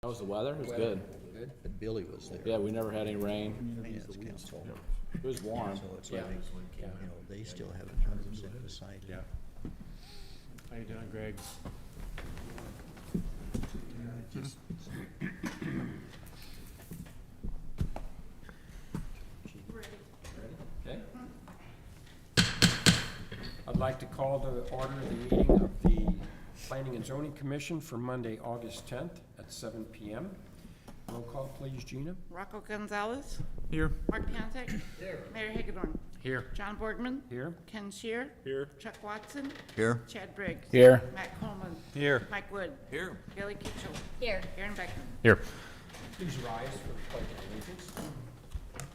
How was the weather? It was good. Good. But Billy was there. Yeah, we never had any rain. Finance council. It was warm. So it's Yeah. like, you know, they still haven't 100% decided. Yeah. How you doing, Greg? Just- Okay. I'd like to call to order the meeting of the Planning and Zoning Commission for Monday, August 10th at 7 PM. Roll call, please, Gina. Rocco Gonzalez. Here. Mark Piantek. Here. Mayor Hagedorn. Here. John Borgman. Here. Ken Shear. Here. Chuck Watson. Here? Chad Briggs. Here. Matt Coleman. Here. Mike Wood. Here. Gary Kitchell. Here. Aaron Beckman. Here. Please rise for the Pledge of Allegiance.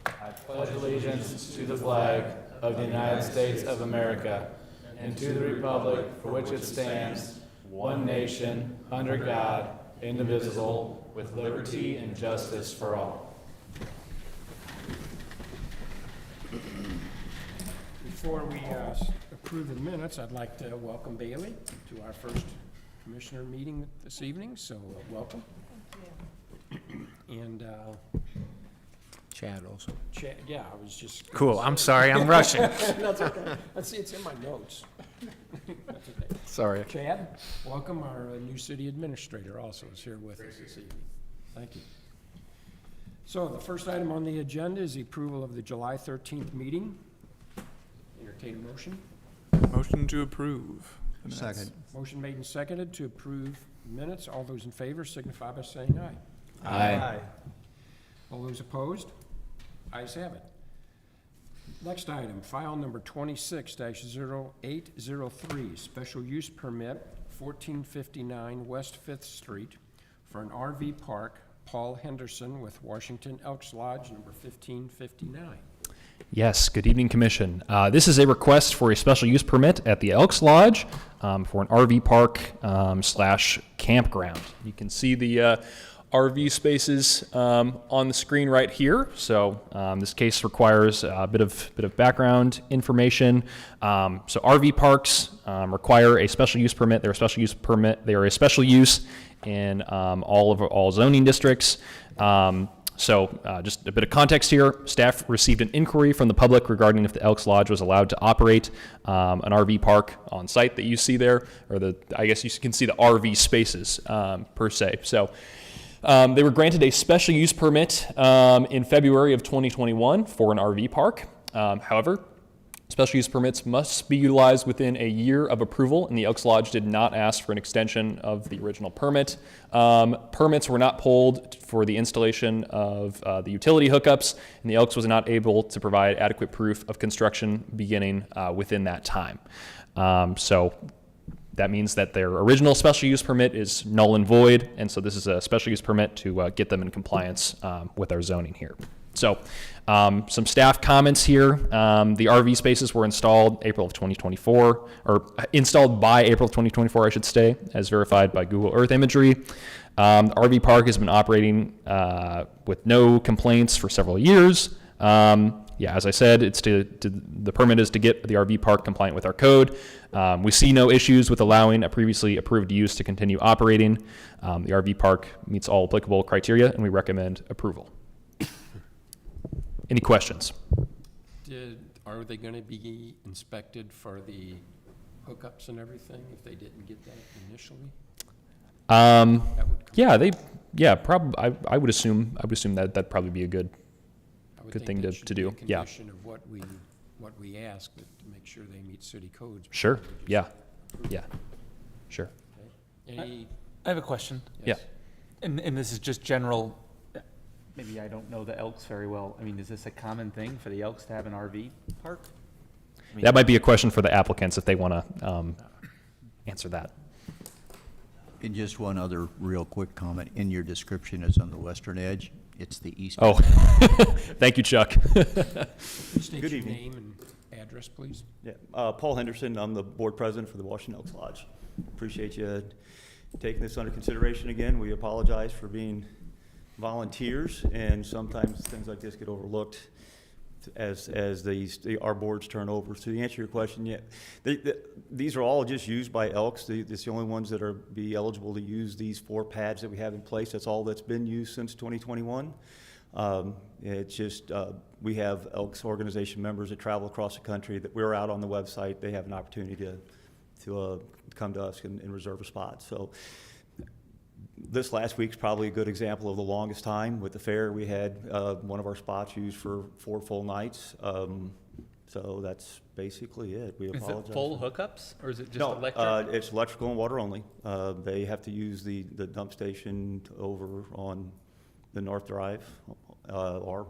I pledge allegiance to the flag of the United States of America and to the republic for which it stands, one nation, under God, indivisible, with liberty and justice for all. Before we approve the minutes, I'd like to welcome Bailey to our first commissioner meeting this evening, so welcome. And Chad also. Chad, yeah, I was just. Cool, I'm sorry, I'm rushing. That's okay. Let's see, it's in my notes. That's okay. Sorry. Chad, welcome. Our new city administrator also is here with us this evening. Thank you. So the first item on the agenda is the approval of the July 13th meeting. Entertain a motion. Motion to approve. the minutes. Second. Motion made and seconded to approve minutes. All those in favor signify by saying aye. Aye. All those opposed? Ayes have it. Next item, file number 26-0803, special use permit, 1459 West Fifth Street for an RV park, Paul Henderson with Washington Elks Lodge, number 1559. Yes, good evening, Commission. This is a request for a special use permit at the Elks Lodge for an RV park slash campground. You can see the RV spaces on the screen right here. So this case requires a bit of background information. So RV parks require a special use permit. They're a special use permit. They are a special use in all zoning districts. So just a bit of context here. Staff received an inquiry from the public regarding if the Elks Lodge was allowed to operate an RV park on site that you see there, or I guess you can see the RV spaces per se. So they were granted a special use permit in February of 2021 for an RV park. However, special use permits must be utilized within a year of approval, and the Elks Lodge did not ask for an extension of the original permit. Permits were not pulled for the installation of the utility hookups, and the Elks was not able to provide adequate proof of construction beginning within that time. So that means that their original special use permit is null and void, and so this is a special use permit to get them in compliance with our zoning here. So some staff comments here. The RV spaces were installed April of 2024, or installed by April of 2024, I should say, as verified by Google Earth imagery. The RV park has been operating with no complaints for several years. Yeah, as I said, the permit is to get the RV park compliant with our code. We see no issues with allowing a previously approved use to continue operating. The RV park meets all applicable criteria, and we recommend approval. Any questions? Are they going to be inspected for the hookups and everything if they didn't get that initially? That would I would assume that that'd probably be a good I would good think thing that to should be do. a Yeah. condition of what we ask, to make sure they meet city codes. Sure. Yeah. Sure. Any, I have a question, Yeah. and this is just general. Maybe I don't know the Elks very well. I mean, is this a common thing for the Elks to have an RV park? I mean, That might be a question for the applicants if they want to answer that. And just one other real quick comment. In your description is on the western edge. It's the east. Oh, thank you, Chuck. state Good your evening. name and address, please. Yeah, Paul Henderson, I'm the board president for the Washington Elks Lodge. Appreciate you taking this under consideration again. We apologize for being volunteers, and sometimes things like this get overlooked. our boards turn over. So to answer your question, yeah, these are all just used by Elks. It's the only ones that are be eligible to use these 4 pads that we have in place. That's all that's been used since 2021. It's just, we have Elks organization members that travel across the country that we're out on the website. They have an opportunity to come to us and reserve a spot. So this last week's probably a good example of the longest time. With the fair, we had one of our spots used for 4 full nights. So that's basically it. We Is apologize. it full hookups, or is it just No, electric? it's electrical and water only. They have to use the dump station over on the North Drive, or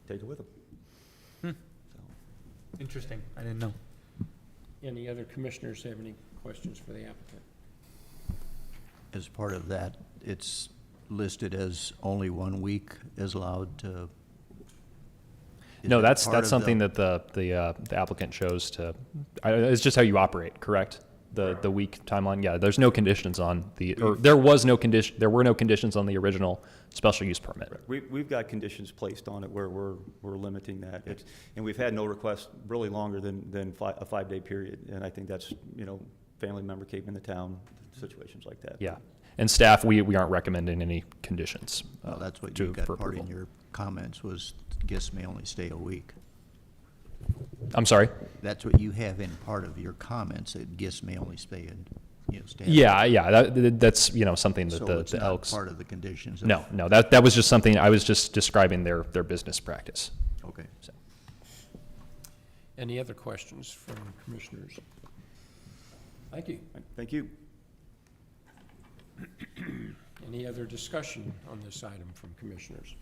take it with them. Interesting, I didn't know. Any other commissioners have any questions for the applicant? As part of that, it's listed as only 1 week is allowed to. Is No, that that's part of something that the applicant chose to, it's just how you operate, correct? The week timeline, yeah, there's no conditions on there were no conditions on the original special use permit. We've got conditions placed on it where we're limiting that. And we've had no requests really longer than a 5-day period. And I think that's, family member came into town, situations like that. Yeah, and staff, we aren't recommending any conditions. Well, that's what to- you got for part in approval. your comments was guests may only stay a week. I'm sorry? That's what you have in part of your comments, that guests may only stay in, stay. Yeah, that's, something that So it's the not Elks. part of the conditions. of- No, that was just something, I was just describing their business practice. Okay. So. Any other questions from commissioners? Thank you. Thank you. Any other discussion on this item from commissioners?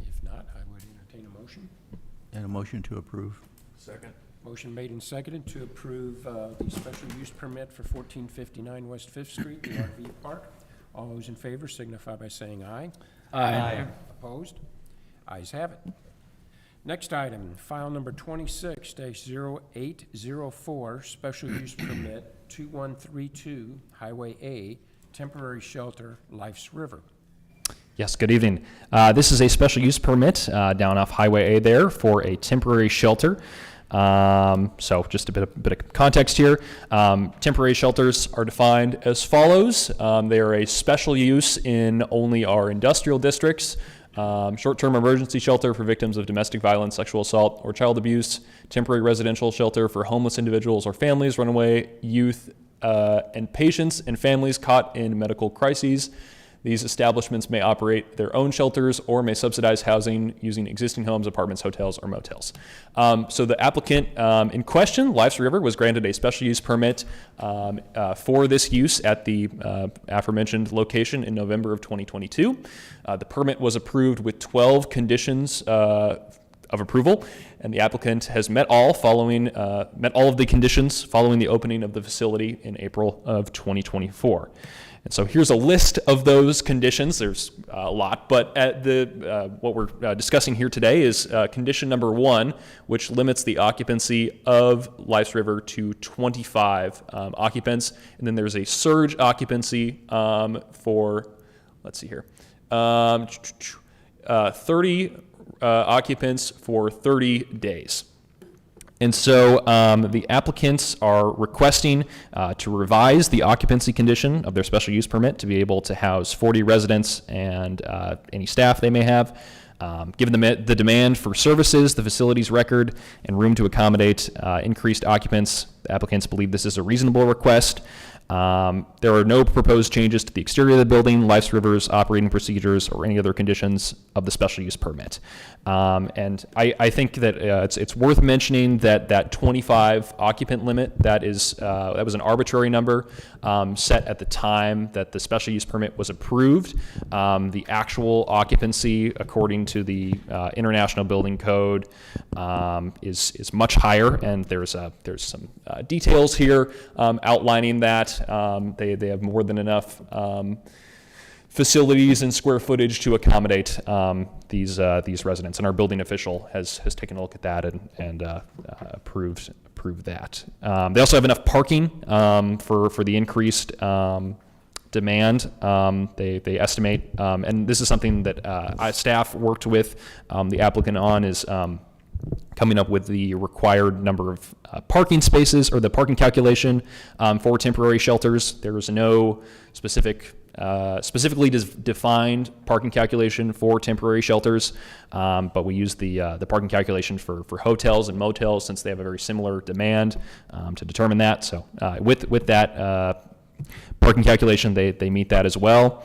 If not, I would entertain a motion. And a motion to approve. Motion made and seconded to approve the special use permit for 1459 West Fifth Street, the RV park. All those in favor signify by saying aye. Aye. Opposed? Ayes have it. Next item, file number 26-0804, special use permit 2132 Highway A, temporary shelter, Life's River. Yes, good evening. This is a special use permit down off Highway A there for a temporary shelter. So just a bit of context here. Temporary shelters are defined as follows. They are a special use in only our industrial districts. Short-term emergency shelter for victims of domestic violence, sexual assault, or child abuse. Temporary residential shelter for homeless individuals or families, runaway youth, and patients and families caught in medical crises. These establishments may operate their own shelters or may subsidize housing using existing homes, apartments, hotels, or motels. So the applicant in question, Life's River, was granted a special use permit for this use at the aforementioned location in November of 2022. The permit was approved with 12 conditions of approval, and the applicant has met all of the conditions following the opening of the facility in April of 2024. And so here's a list of those conditions. There's a lot, but what we're discussing here today is condition number 1, which limits the occupancy of Life's River to 25 occupants. And then there's a surge occupancy for, let's see here, 30 occupants for 30 days. And so the applicants are requesting to revise the occupancy condition of their special use permit to be able to house 40 residents and any staff they may have. Given the demand for services, the facility's record, and room to accommodate increased occupants, the applicants believe this is a reasonable request. There are no proposed changes to the exterior of the building, Life's River's operating procedures, or any other conditions of the special use permit. And I think that it's worth mentioning that 25 occupant limit, that was an arbitrary number set at the time that the special use permit was approved. The actual occupancy, according to the International Building Code, is much higher, and there's some details here outlining that. They have more than enough facilities and square footage to accommodate these residents, and our building official has taken a look at that and approved that. They also have enough parking for the increased demand. They estimate, and this is something that staff worked with the applicant on, is coming up with the required number of parking spaces, or the parking calculation for temporary shelters. There is no specifically defined parking calculation for temporary shelters, but we use the parking calculation for hotels and motels, since they have a very similar demand, to determine that. So with that parking calculation, they meet that as well.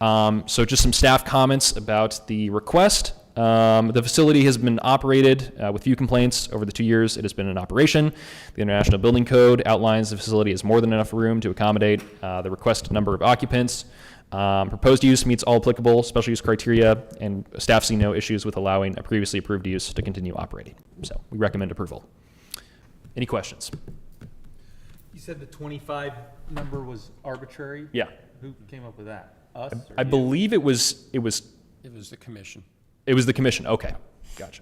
So just some staff comments about the request. The facility has been operated with few complaints over the 2 years it has been in operation. The International Building Code outlines the facility has more than enough room to accommodate the requested number of occupants. Proposed use meets all applicable special use criteria, and staff see no issues with allowing a previously approved use to continue operating. So we recommend approval. Any questions? You said the 25 number was arbitrary? Yeah. Who came up with that? Us? or I you? believe it was It was the commission. the commission. Okay, gotcha.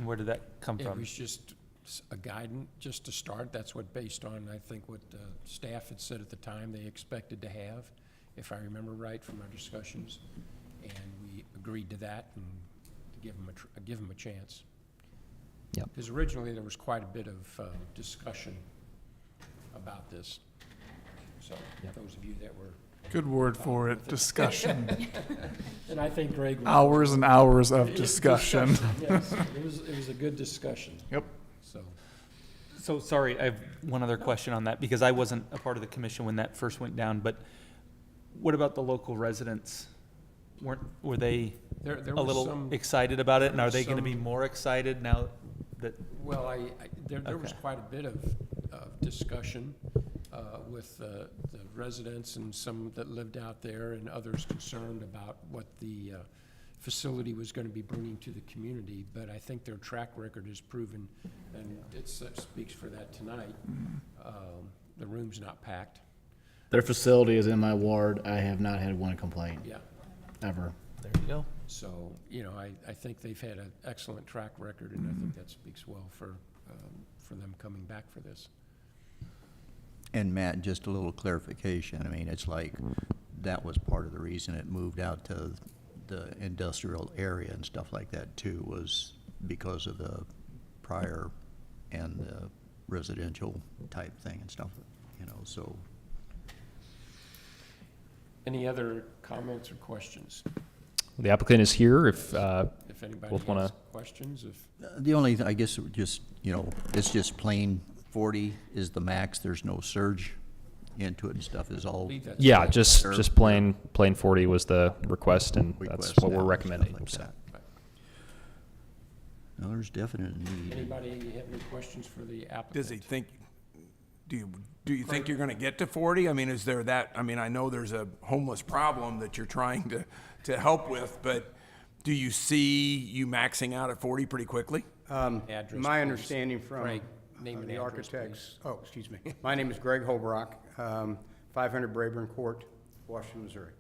Where did that come It from? was just a guidance, just to start. That's what, based on, I think, what staff had said at the time they expected to have, if I remember right from our discussions. And we agreed to that and to give them a chance. Yep. Because originally there was quite a bit of discussion about this. So those of you that were, Good word for it, discussion. and I think Greg. Hours and hours of discussion. Yes, it was a good discussion, Yep. so. So, sorry, I have one other question on that, because I wasn't a part of the commission when that first went down, but what about the local residents? Were they There a was little some, excited about it, and are they gonna be some- more excited now that, well, there was Okay. quite a bit of discussion with the residents and some that lived out there, and others concerned about what the facility was going to be bringing to the community. But I think their track record has proven, and it speaks for that tonight, the room's not packed. Their facility is in my ward. I have not had one complaint, Yeah. ever. there you go. So, I think they've had an excellent track record, and I think that speaks well for them coming back for this. And Matt, just a little clarification, I mean, it's like, that was part of the reason it moved out to the industrial area and stuff like that too, was because of the prior and the residential type thing and stuff, so. Any other comments or questions? The applicant is here if If anybody Both wanna- has questions, The only, I guess, just, it's just plain 40 is the max, there's no surge into it and stuff is all. believe that's. yeah, correct. just plain 40 was the request, and that's request what we're now and recommending. stuff like So. that. No, there's definite need. Anybody have any questions for the applicant? Does he think, do you think you're gonna get to 40? I mean, is there that, I mean, I know there's a homeless problem that you're trying to help with, but do you see you maxing out at 40 pretty quickly? Address, My please. understanding from Greg, name and the address, architects, excuse me. My name is Greg Holbrook, 500 Brayburn Court, Washington, Missouri.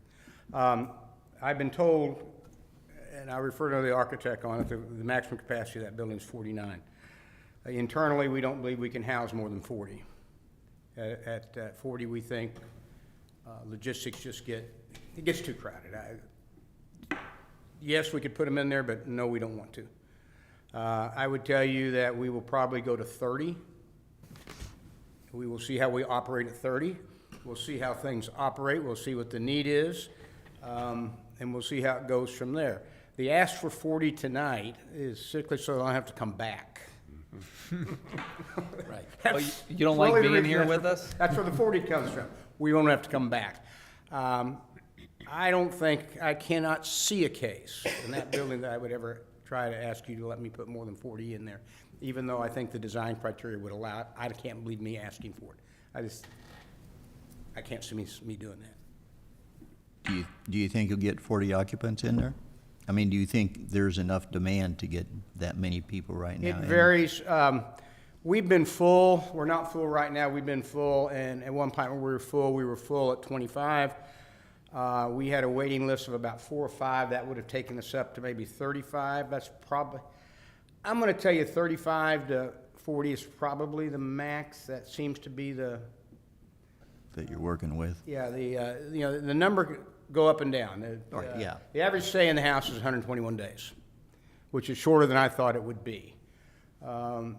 I've been told, and I refer to the architect on it, the maximum capacity of that building is 49. Internally, we don't believe we can house more than 40. At 40, we think logistics it gets too crowded. Yes, we could put them in there, but no, we don't want to. I would tell you that we will probably go to 30. We will see how we operate at 30. We'll see how things operate. We'll see what the need is, and we'll see how it goes from there. The ask for 40 tonight is strictly so I don't have to come back. Right. Oh, you don't like Really the being reason here that's with where- us? That's where the 40 comes from. We won't have to come back. I cannot see a case in that building that I would ever try to ask you to let me put more than 40 in there, even though I think the design criteria would allow it. I can't believe me asking for it. I can't see me doing that. Do you think you'll get 40 occupants in there? I mean, do you think there's enough demand to get that many people right now? It varies. We've been full. We're not full right now. We've been full, and at one point when we were full at 25. We had a waiting list of about 4 or 5. That would have taken us up to maybe 35. That's probably, I'm going to tell you 35 to 40 is probably the max. That seems to be that you're working with? Yeah, the number go up and down. Right, yeah. The average stay in the house is 121 days, which is shorter than I thought it would be.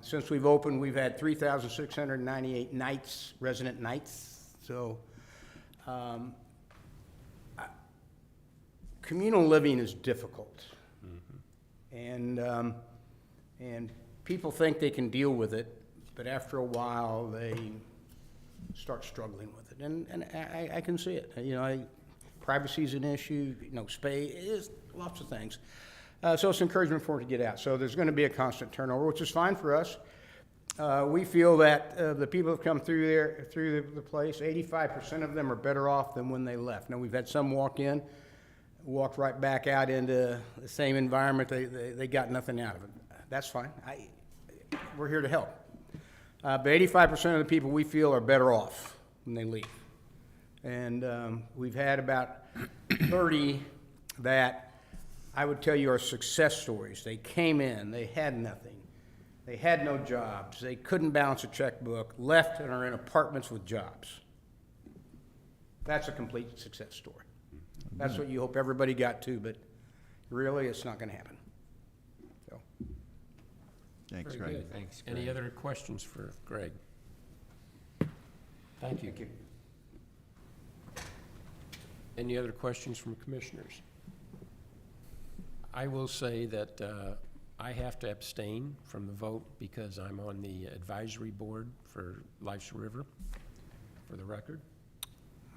Since we've opened, we've had 3,698 nights, resident nights. So communal living is difficult. And people think they can deal with it, but after a while, they start struggling with it. And I can see it. Privacy is an issue, space, it is lots of things. So it's encouragement for it to get out. So there's going to be a constant turnover, which is fine for us. We feel that the people who have come through the place, 85% of them are better off than when they left. Now, we've had some walked right back out into the same environment. They got nothing out of it. That's fine. We're here to help. But 85% of the people we feel are better off when they leave. And we've had about 30 that I would tell you are success stories. They came in, they had nothing. They had no jobs. They couldn't balance a checkbook, left and are in apartments with jobs. That's a complete success story. That's what you hope everybody got to, but really it's not going to happen. So. Thanks, Very Greg. good. Any other questions for Greg? Thank you. Any other questions from commissioners? I will say that I have to abstain from the vote because I'm on the advisory board for Life's River, for the record.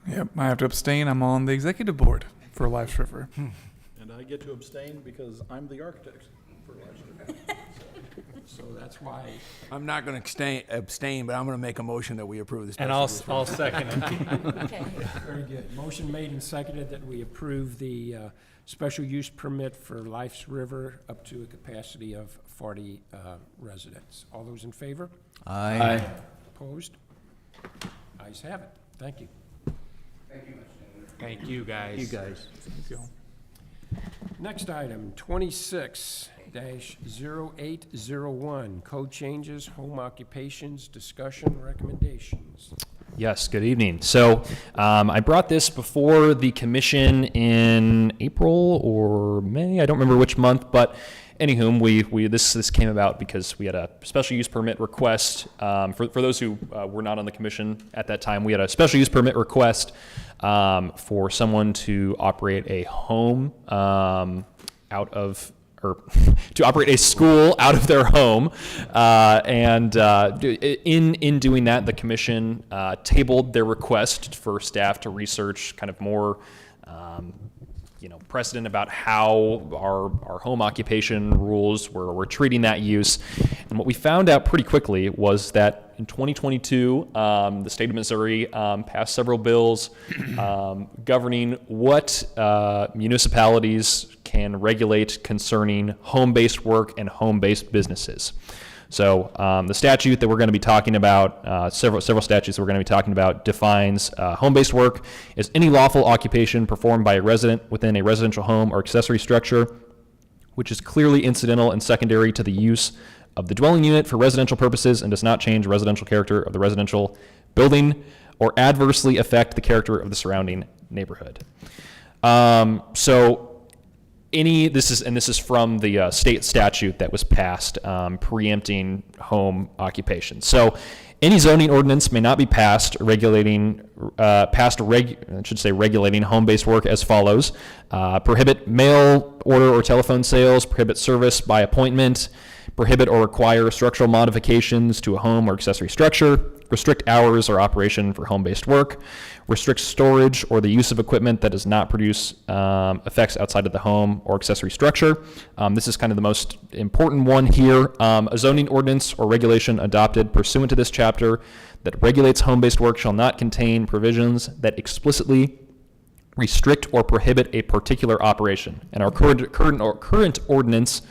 Yep, I have to abstain. I'm on the executive board for Life's River. And I get to abstain because I'm the architect for Life's River. So that's why, I'm not going to abstain, but I'm going to make a motion that we approve this. And I'll second it. very good. Motion made and seconded that we approve the special use permit for Life's River up to a capacity of 40 residents. All those in favor? Aye. Opposed? Ayes have it. Thank you. Thank you, guys. You guys. Next item, 26-0801, code changes, home occupations, discussion, recommendations. Yes, good evening. So I brought this before the commission in April or May, I don't remember which month, but anywho, this came about because we had a special use permit request. For those who were not on the commission at that time, we had a special use permit request for someone to operate a home to operate a school out of their home. In doing that, the commission tabled their request for staff to research kind of more precedent about how our home occupation rules were treating that use. And what we found out pretty quickly was that in 2022, the state of Missouri passed several bills governing what municipalities can regulate concerning home-based work and home-based businesses. So the statute that we're going to be talking about, several statutes that we're going to be talking about, defines home-based work as any lawful occupation performed by a resident within a residential home or accessory structure, which is clearly incidental and secondary to the use of the dwelling unit for residential purposes and does not change the residential character of the residential building or adversely affect the character of the surrounding neighborhood. This is from the state statute that was passed preempting home occupation. So any zoning ordinance may not be passed regulating home-based work as follows: prohibit mail order or telephone sales, prohibit service by appointment, prohibit or require structural modifications to a home or accessory structure, restrict hours or operation for home-based work, restrict storage or the use of equipment that does not produce effects outside of the home or accessory structure. This is kind of the most important one here. A zoning ordinance or regulation adopted pursuant to this chapter that regulates home-based work shall not contain provisions that explicitly restrict or prohibit a particular operation. And our current ordinance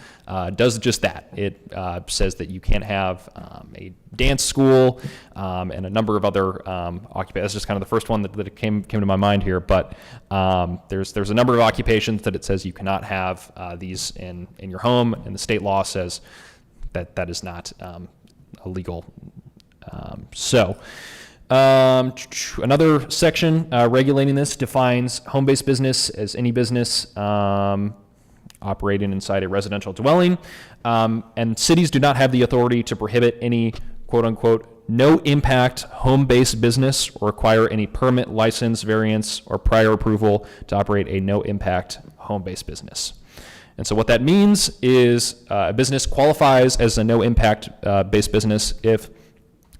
does just that. It says that you can't have a dance school and a number of other occupations. That's just kind of the first one that came to my mind here. But there's a number of occupations that it says you cannot have these in your home, and the state law says that is not illegal. Another section regulating this defines home-based business as any business operating inside a residential dwelling. And cities do not have the authority to prohibit any quote-unquote no-impact home-based business or require any permit, license, variance, or prior approval to operate a no-impact home-based business. And so what that means is a business qualifies as a no-impact based business if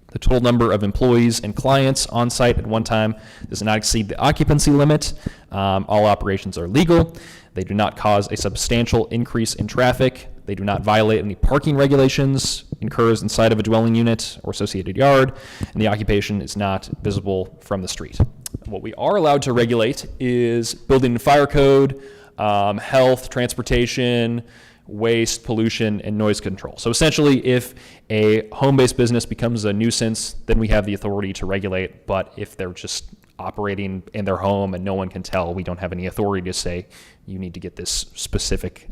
the total number of employees and clients on site at one time does not exceed the occupancy limit. All operations are legal. They do not cause a substantial increase in traffic. They do not violate any parking regulations, occurs inside of a dwelling unit or associated yard, and the occupation is not visible from the street. What we are allowed to regulate is building and fire code, health, transportation, waste, pollution, and noise control. So essentially, if a home-based business becomes a nuisance, then we have the authority to regulate. But if they're just operating in their home and no one can tell, we don't have any authority to say you need to get this specific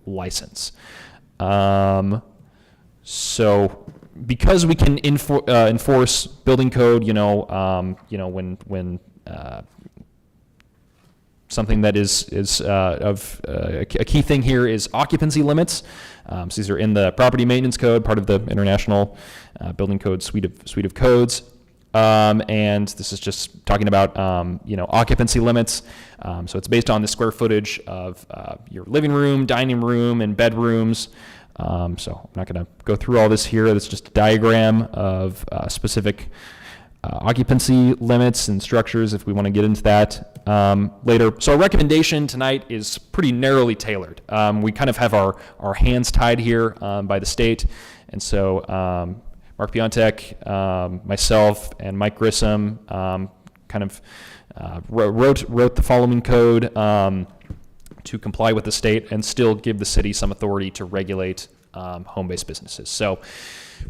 license. So because we can enforce building code, when something that is a key thing here is occupancy limits. So these are in the property maintenance code, part of the international building code suite of codes. And this is just talking about occupancy limits. So it's based on the square footage of your living room, dining room, and bedrooms. So I'm not going to go through all this here. It's just a diagram of specific occupancy limits and structures if we want to get into that later. So our recommendation tonight is pretty narrowly tailored. We kind of have our hands tied here by the state. And so Mark Piontek, myself, and Mike Grissom kind of wrote the following code to comply with the state and still give the city some authority to regulate home-based businesses. So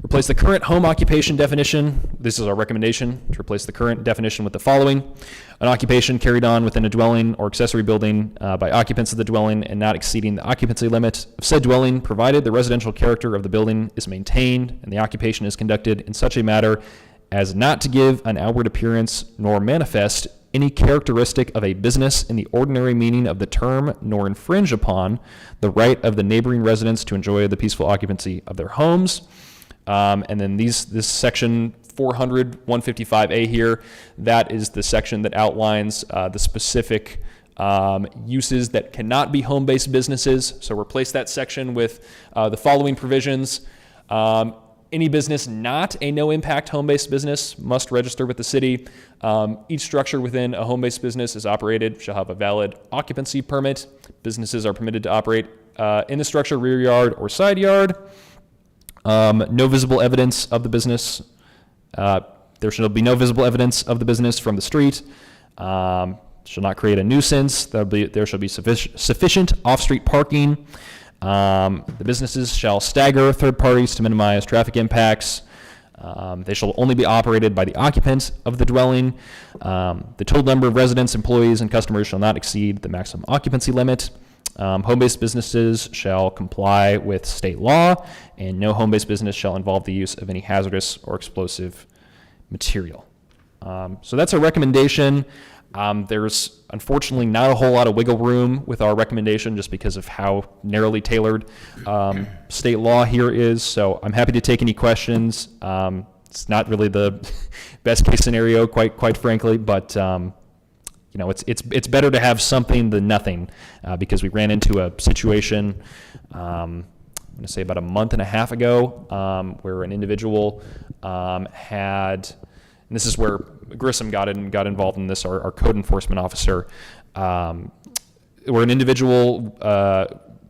replace the current home occupation definition. This is our recommendation, to replace the current definition with the following. An occupation carried on within a dwelling or accessory building by occupants of the dwelling and not exceeding the occupancy limit of said dwelling, provided the residential character of the building is maintained and the occupation is conducted in such a manner as not to give an outward appearance nor manifest any characteristic of a business in the ordinary meaning of the term, nor infringe upon the right of the neighboring residents to enjoy the peaceful occupancy of their homes. And then this section 400-155A here, that is the section that outlines the specific uses that cannot be home-based businesses. So replace that section with the following provisions. Any business not a no-impact home-based business must register with the city. Each structure within a home-based business is operated shall have a valid occupancy permit. Businesses are permitted to operate in the structure, rear yard, or side yard. No visible evidence of the business. There shall be no visible evidence of the business from the street. Shall not create a nuisance. There shall be sufficient off-street parking. The businesses shall stagger third parties to minimize traffic impacts. They shall only be operated by the occupant of the dwelling. The total number of residents, employees, and customers shall not exceed the maximum occupancy limit. Home-based businesses shall comply with state law, and no home-based business shall involve the use of any hazardous or explosive material. So that's a recommendation. There's unfortunately not a whole lot of wiggle room with our recommendation just because of how narrowly tailored state law here is. So I'm happy to take any questions. It's not really the best case scenario, quite frankly, but it's better to have something than nothing because we ran into a situation, I'm going to say about a month and a half ago, where an individual had, and this is where Grissom got involved in this, our code enforcement officer, where an individual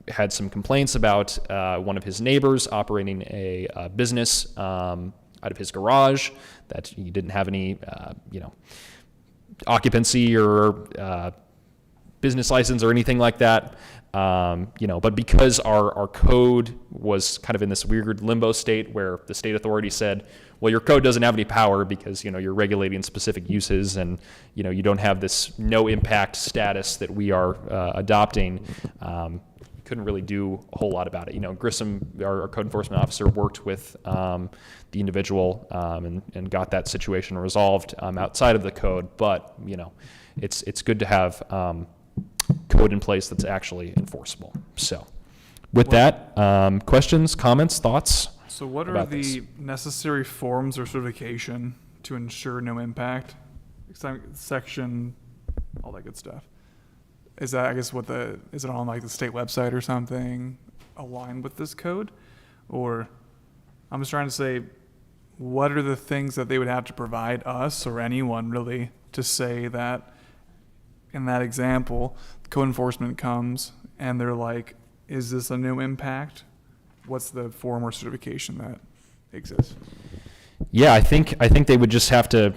had some complaints about one of his neighbors operating a business out of his garage, that he didn't have any, occupancy or business license or anything like that. But because our code was kind of in this weird limbo state where the state authority said, well, your code doesn't have any power because, you're regulating specific uses and, you don't have this no impact status that we are adopting. couldn't really do a whole lot about it. You know, Grissom, our code enforcement officer, worked with the individual and got that situation resolved outside of the code. But you know, it's good to have code in place that's actually enforceable. So, with that, questions, comments, thoughts? So what are about the this? necessary forms or certification to ensure no impact? Section, all that good stuff. Is that, I guess, is it on like the state website or something aligned with this code? Or, I'm just trying to say, what are the things that they would have to provide us or anyone really to say that in that example, code enforcement comes and they're like, is this a no impact? What's the form or certification that exists? Yeah, I think they would just have to,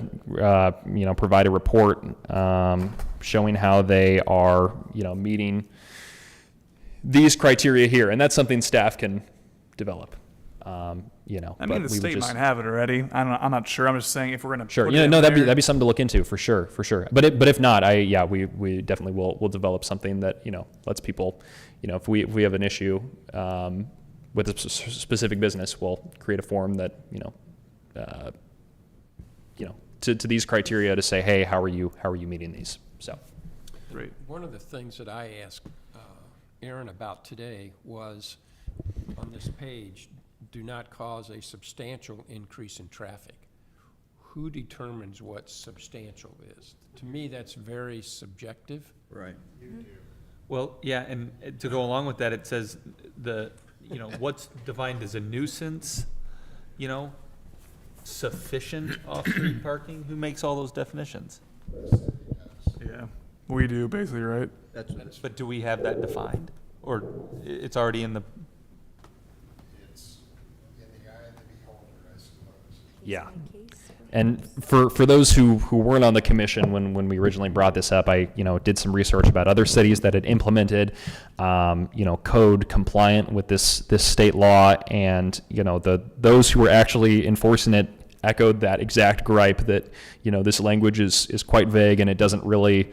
you know, provide a report showing how they are, you know, meeting these criteria here, and that's something staff can develop. You know, I mean, the state might have it already. I'm not sure. I'm just saying if we're gonna Sure. put Yeah, it in no, there- that'd be something to look into for sure. But if not, we definitely will develop something that, you know, lets people, you know, if we have an issue with a specific business, we'll create a form that, you know, to these criteria to say, hey, how are you meeting these? So. Great. One of the things that I asked Aaron about today was, on this page, do not cause a substantial increase in traffic. Who determines what substantial is? To me, that's very subjective. Right. Well, yeah, and to go along with that, it says you know, what's defined as a nuisance, you know, sufficient off-street parking? Who makes all those definitions? Yeah, we do basically, right? But do we have that defined? Or it's already in the, It's in the eye of the beholder, I suppose. Yeah. And for those who weren't on the commission when we originally brought this up, I, you know, did some research about other cities that had implemented, you know, code compliant with this state law, and, you know, those who were actually enforcing it echoed that exact gripe that, you know, this language is quite vague and it doesn't really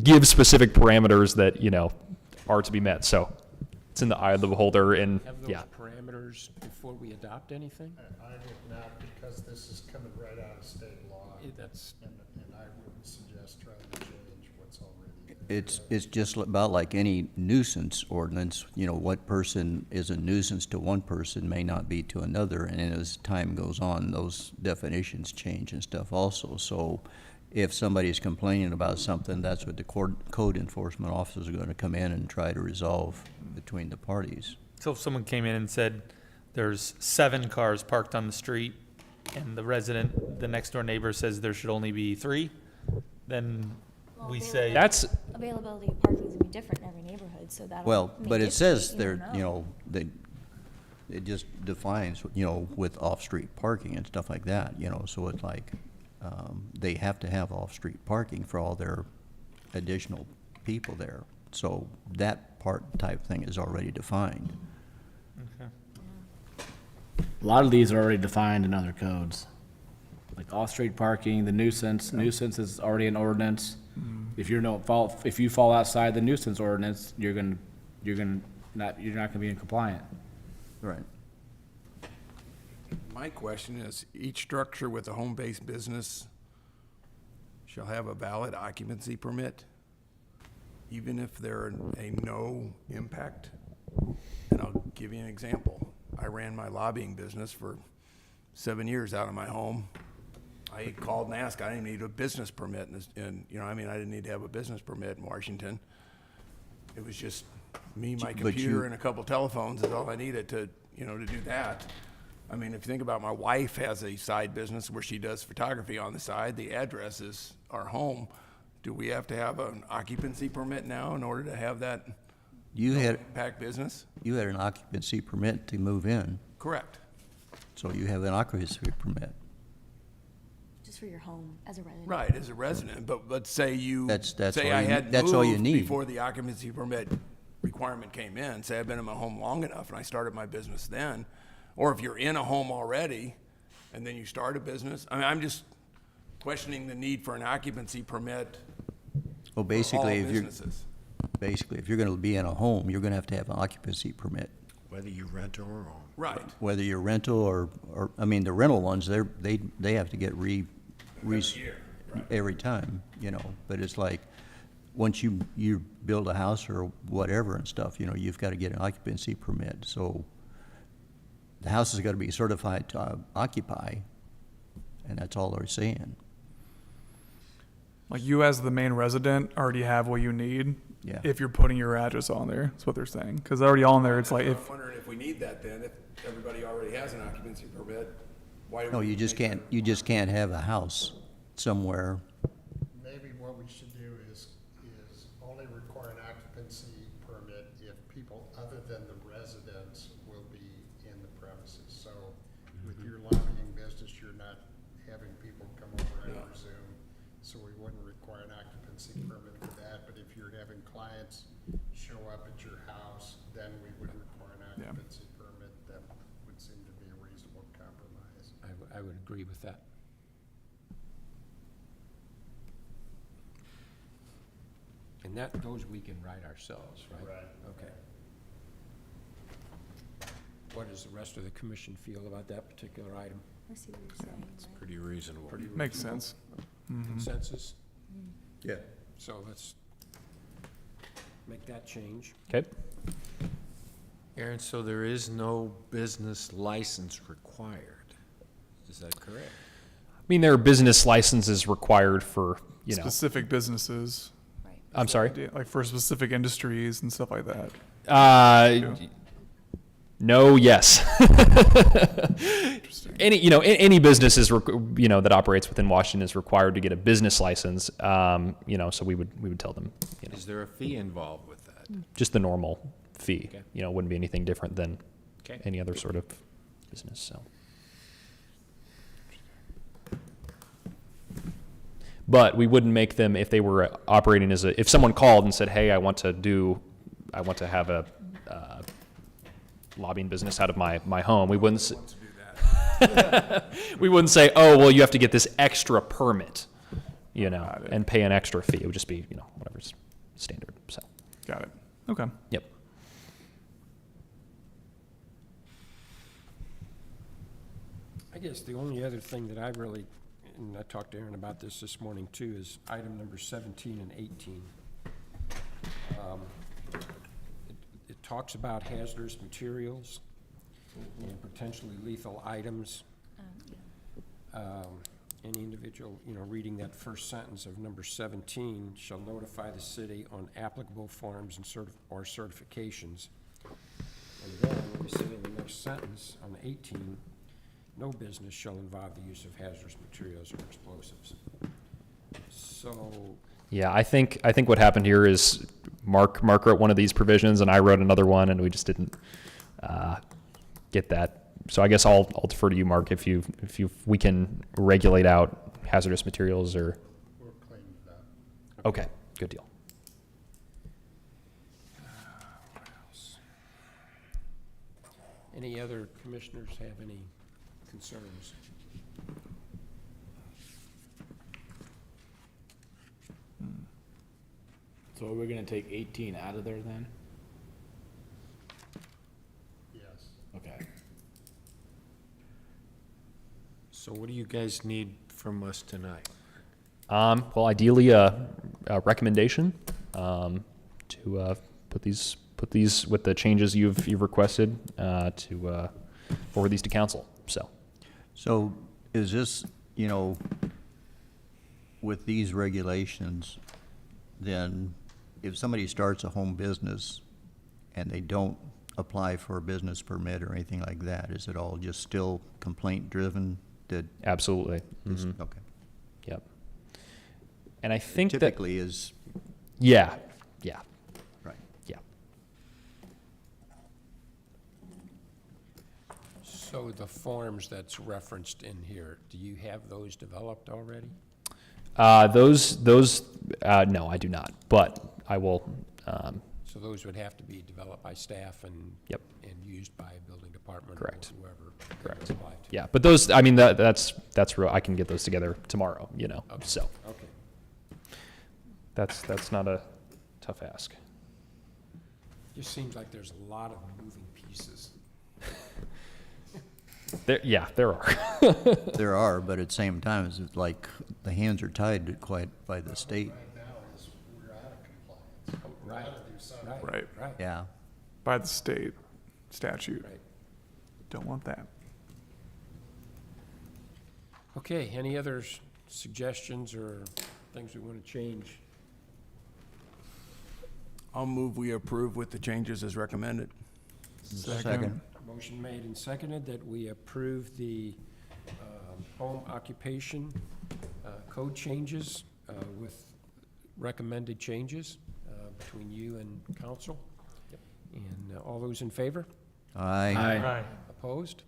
give specific parameters that, you know, are to be met. So it's in the eye of the beholder, and Have those yeah. parameters before we adopt anything? I would not, because this is coming right out of state law. That's, And I wouldn't suggest trying to change what's already there. It's just about like any nuisance ordinance, you know, what person is a nuisance to one person may not be to another, and as time goes on, those definitions change and stuff also. So if somebody's complaining about something, that's what the code enforcement officers are gonna come in and try to resolve between the parties. so if someone came in and said, there's 7 cars parked on the street, and the next door neighbor says there should only be 3, then we say. That's, Availability of parking is gonna be different in every neighborhood, so that'll. Well, may but it dictate, says you there, don't you know, that it just defines, you know, with off-street parking and stuff like that, you know, so it's like, they have to have off-street parking for all their additional people there. So that part type thing is already defined. A lot of these are already defined in other codes. Like off-street parking, the nuisance is already an ordinance. If you're if you fall outside the nuisance ordinance, you're not gonna be in compliant. Right. My question is, each structure with a home-based business shall have a valid occupancy permit, even if they're a no impact? And I'll give you an example. I ran my lobbying business for 7 years out of my home. I called and asked, I didn't need a business permit, and you know, I mean, I didn't need to have a business permit in Washington. It was just me, my But computer, you- and a couple telephones is all I needed to, you know, to do that. I mean, if you think about, my wife has a side business where she does photography on the side. The address is our home. Do we have to have an occupancy permit now in order to have that You had impact business? an occupancy permit to move in, Correct. so you have an occupancy permit. Just for your home as a resident. Right, as a resident, but say That's say all I you had need- that's all you moved need. before the occupancy permit requirement came in. Say I've been in my home long enough and I started my business then, or if you're in a home already and then you start a business. I mean, I'm just questioning the need for an occupancy permit Well, for all basically, if you're, businesses. basically, if you're gonna be in a home, you're gonna have to have an occupancy permit. Whether you rent or own. Right. Whether you're rental or, I mean, the rental ones, they have to get every time, you know, but it's like, once you build a house or whatever and stuff, you know, you've got to get an occupancy permit, so the house has got to be certified to occupy, and that's all they're saying. Like you as the main resident already have what you need. Yeah. If you're putting your address on there, that's what they're saying. Because already on there, it's like I'm if, wondering if we need that then, if everybody already has an occupancy permit, why do we? No, you just can't have a house somewhere. Maybe what we should do is only require an occupancy permit if people other than the residents will be in the premises. So with your lobbying business, you're not having people come over, I presume, so we wouldn't require an occupancy permit for that. But if you're having clients show up at your house, then we would require an occupancy permit. That would seem to be a reasonable compromise. I would agree with that. And those we can write ourselves, right? Right. Okay. What does the rest of the commission feel about that particular item? I see what you're saying. right? Pretty reasonable. makes sense. Consensus? Yeah. So let's make that change. Okay. Aaron, so there is no business license required, is that correct? I mean, there are business licenses required for, you know, Specific businesting. Right. I'm sorry? Like for specific industries and stuff like that. No, yes. Interesting. Any business is, that operates within Washington is required to get a business license. So we would tell them, Is there a fee involved with that? just the normal fee. Okay. Wouldn't be anything different than Okay. any other sort of business, so. But we wouldn't make them, if they were operating if someone called and said, hey, I want to have a lobbying business out of my home, we wouldn't we wouldn't say, oh, well, you have to get this extra permit, Got it. and pay an extra fee. It would just be, whatever's standard, so, Got it. Okay. yep. I guess the only other thing that I really, and I talked to Aaron about this morning too, is item number 17 and 18. It talks about hazardous materials and potentially lethal items. Yeah. Any individual, reading that first sentence of number 17 shall notify the city on applicable forms and certifications. And then, let me say in the next sentence, on 18, no business shall involve the use of hazardous materials or explosives. So, Yeah, I think what happened here is Mark wrote one of these provisions and I wrote another one, and we just didn't get that. So I guess I'll defer to you, Mark, if we can regulate out hazardous materials or. We'll clean it up. Okay, good deal. what else? Any other commissioners have any concerns? So are we gonna take 18 out of there then? Yes. Okay. So what do you guys need from us tonight? Well, ideally, a recommendation to put these with the changes you've requested to forward these to council. So is this, with these regulations, then if somebody starts a home business and they don't apply for a business permit or anything like that, is it all just still complaint driven? Absolutely. Mhm. Okay. Yep. And I think that Typically is, yeah. right. Yeah. So the forms that's referenced in here, do you have those developed already? No, I do not, but I will, So those would have to be developed by staff and. Yep. And used by a building department. Correct. Or whoever. Correct. they apply to. yeah, but those, I mean, that's real, I can get those together tomorrow, so Okay. that's not a tough ask. Just seems like there's a lot of moving pieces. There are. There are, but at the same time, it's like the hands are tied to quite by the state. Right now is we're out of compliance. We Right, gotta do something. Right. right. Yeah. By the state statute. Right. Don't want that. Okay, any other suggestions or things we want to change? I'll move we approve with the changes as recommended. Second. Motion made and seconded that we approve the home occupation code changes with recommended changes between you and council. And all those in favor? Aye. Right. Opposed?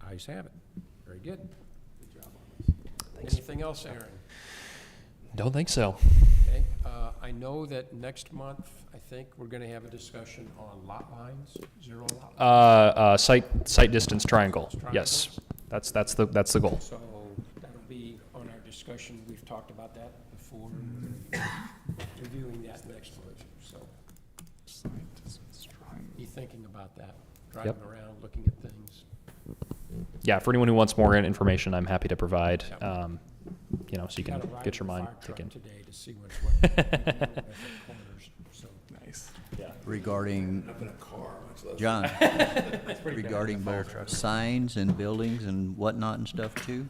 Ayes have it. Very good. Good job on this. Anything else, Aaron? Don't think so. Okay, I know that next month, I think we're gonna have a discussion on lot lines, zero lot lines. Site distance triangle. Yes, Triangles. that's the goal. So that'll be on our discussion. We've talked about that before. Reviewing that next month, so be thinking about that, driving around, looking at things. Yeah, for anyone who wants more information, I'm happy to provide. So you can Gotta ride get your in the mind fire truck thinking. today to see what's what. Corners, so. Nice. Regarding, John, regarding both signs and buildings and whatnot and stuff too?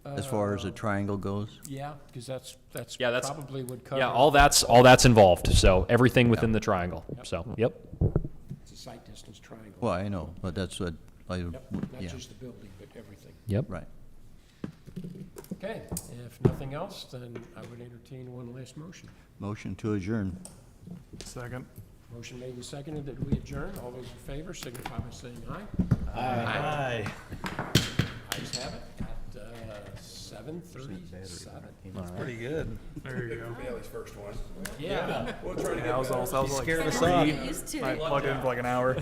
As far as the triangle goes? Yeah, because that's Yeah, that's- probably would cover. Yeah, all that's involved. So everything within the triangle. So, yep. It's a site distance triangle. Well, I know, but that's what, Yep, not yeah, just the building, but everything. Yep. right. Okay, if nothing else, then I would entertain one last motion. Motion to adjourn. Second. Motion made and seconded that we adjourn. All those in favor signify by saying aye. Aye. Ayes have it at 7:37. Pretty good. There you go. Bailey's first one. Yeah. We'll try to Yeah, I was like scared us three. off. Get used to I it. plugged in for like an hour.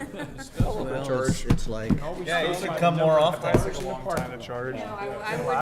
Well, it's like. Yeah, you should come more often. It takes a long time to charge. No, I